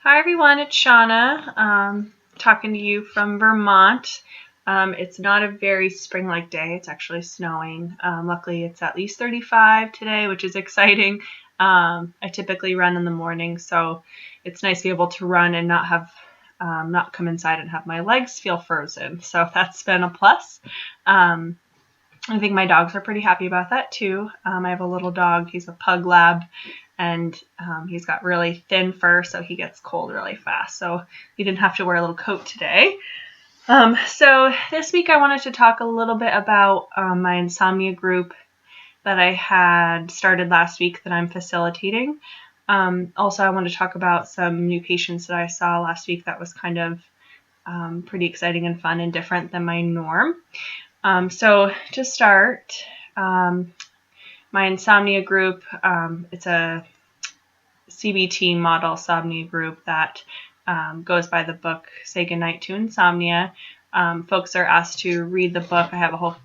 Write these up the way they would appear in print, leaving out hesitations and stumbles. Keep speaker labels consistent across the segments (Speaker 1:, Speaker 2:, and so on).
Speaker 1: Hi everyone, it's Shauna, talking to you from Vermont. It's not a very spring-like day. It's actually snowing. Luckily, it's at least 35 today, which is exciting. I typically run in the morning, so it's nice to be able to run and not come inside and have my legs feel frozen. So that's been a plus. I think my dogs are pretty happy about that too. I have a little dog. He's a pug lab, and he's got really thin fur, so he gets cold really fast. So he didn't have to wear a little coat today. So this week I wanted to talk a little bit about my insomnia group that I had started last week that I'm facilitating. Also, I want to talk about some new patients that I saw last week that was kind of pretty exciting and fun and different than my norm. So to start, my insomnia group, it's a CBT model insomnia group that goes by the book Say Goodnight to Insomnia. Folks are asked to read the book. I have a whole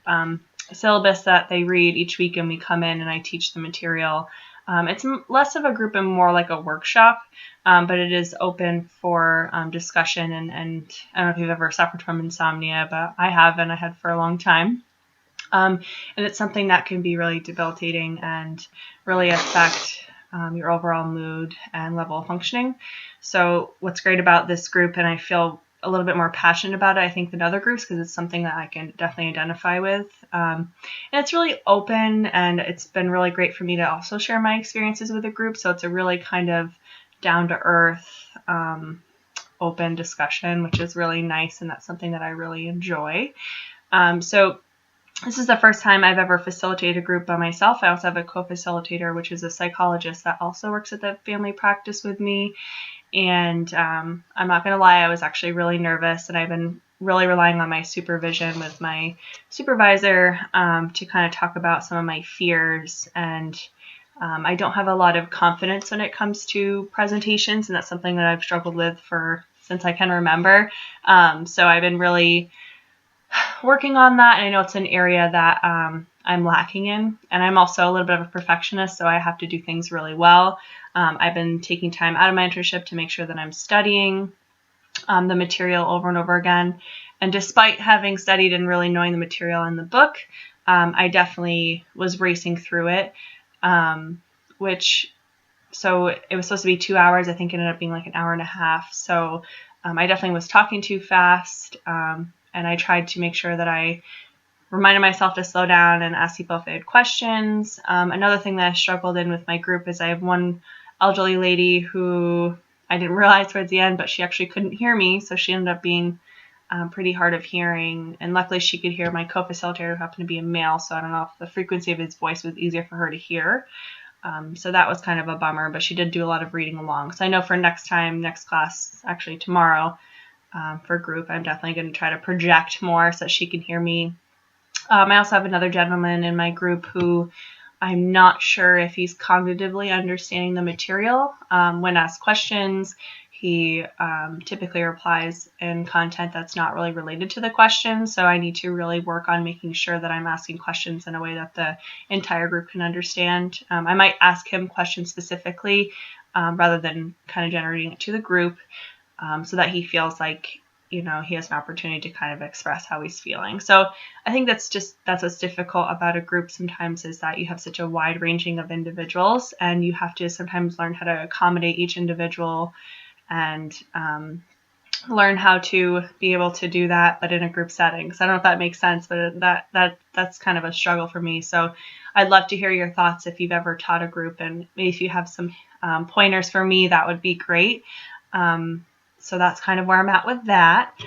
Speaker 1: syllabus that they read each week, and we come in and I teach the material. It's less of a group and more like a workshop, but it is open for discussion. And I don't know if you've ever suffered from insomnia, but I have, and I had for a long time. And it's something that can be really debilitating and really affect your overall mood and level of functioning. So what's great about this group, and I feel a little bit more passionate about it, I think, than other groups, because it's something that I can definitely identify with. And it's really open, and it's been really great for me to also share my experiences with the group. So it's a really kind of down-to-earth, open discussion, which is really nice, and that's something that I really enjoy. So this is the first time I've ever facilitated a group by myself. I also have a co-facilitator, which is a psychologist that also works at the family practice with me. And I'm not going to lie, I was actually really nervous, and I've been really relying on my supervision with my supervisor to kind of talk about some of my fears. And I don't have a lot of confidence when it comes to presentations, and that's something that I've struggled with since I can remember. So I've been really working on that, and I know it's an area that I'm lacking in, and I'm also a little bit of a perfectionist, so I have to do things really well. I've been taking time out of my internship to make sure that I'm studying the material over and over again, and despite having studied and really knowing the material in the book, I definitely was racing through it, so it was supposed to be 2 hours. I think it ended up being like an hour and a half, so I definitely was talking too fast, and I tried to make sure that I reminded myself to slow down and ask people if they had questions. Another thing that I struggled in with my group is I have one elderly lady who I didn't realize towards the end, but she actually couldn't hear me, so she ended up being pretty hard of hearing. And luckily she could hear my co-facilitator, who happened to be a male, so I don't know if the frequency of his voice was easier for her to hear. So that was kind of a bummer, but she did do a lot of reading along. So I know for next class, actually tomorrow, for group, I'm definitely going to try to project more so that she can hear me. I also have another gentleman in my group who I'm not sure if he's cognitively understanding the material. When asked questions, he typically replies in content that's not really related to the question, so I need to really work on making sure that I'm asking questions in a way that the entire group can understand. I might ask him questions specifically rather than kind of generating it to the group, so that he feels like, he has an opportunity to kind of express how he's feeling. So I think that's what's difficult about a group sometimes, is that you have such a wide ranging of individuals, and you have to sometimes learn how to accommodate each individual and learn how to be able to do that, but in a group setting. So I don't know if that makes sense, but that's kind of a struggle for me. So I'd love to hear your thoughts if you've ever taught a group, and maybe if you have some pointers for me, that would be great. So that's kind of where I'm at with that.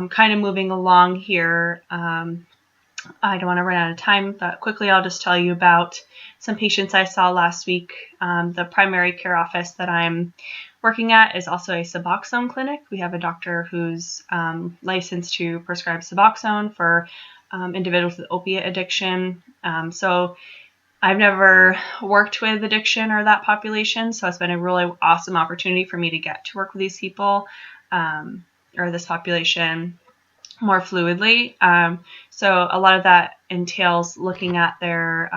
Speaker 1: Kind of moving along here. I don't want to run out of time, but quickly I'll just tell you about some patients I saw last week. The primary care office that I'm working at is also a suboxone clinic. We have a doctor who's licensed to prescribe suboxone for individuals with opiate addiction. So I've never worked with addiction or that population, so it's been a really awesome opportunity for me to get to work with these people or this population more fluidly. So a lot of that entails looking at their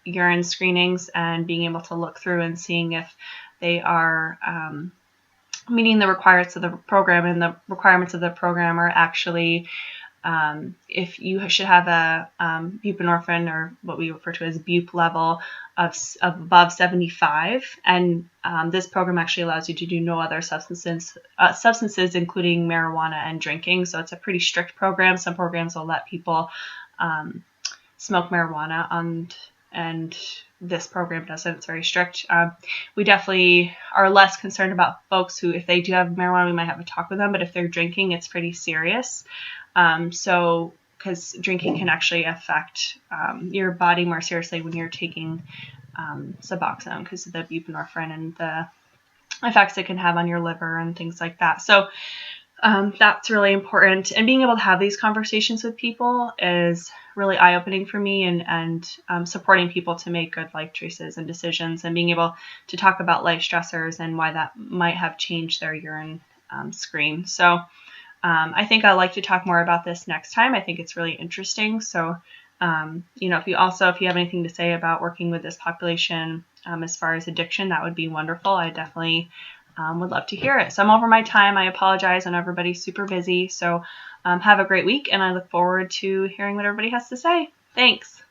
Speaker 1: urine screenings and being able to look through and seeing if they are meeting the requirements of the program, and the requirements of the program are actually if you should have a buprenorphine, or what we refer to as bup level of above 75, and this program actually allows you to do no other substances, including marijuana and drinking. So it's a pretty strict program. Some programs will let people smoke marijuana, and this program doesn't. It's very strict. We definitely are less concerned about folks who, if they do have marijuana, we might have a talk with them, but if they're drinking, it's pretty serious. So, because drinking can actually affect your body more seriously when you're taking suboxone, because of the buprenorphine and the effects it can have on your liver and things like that. So that's really important. And being able to have these conversations with people is really eye-opening for me, and supporting people to make good life choices and decisions, and being able to talk about life stressors and why that might have changed their urine screen. So I think I'd like to talk more about this next time. I think it's really interesting. So, if you have anything to say about working with this population as far as addiction, that would be wonderful. I definitely would love to hear it. So I'm over my time. I apologize. I know everybody's super busy. So have a great week, and I look forward to hearing what everybody has to say. Thanks.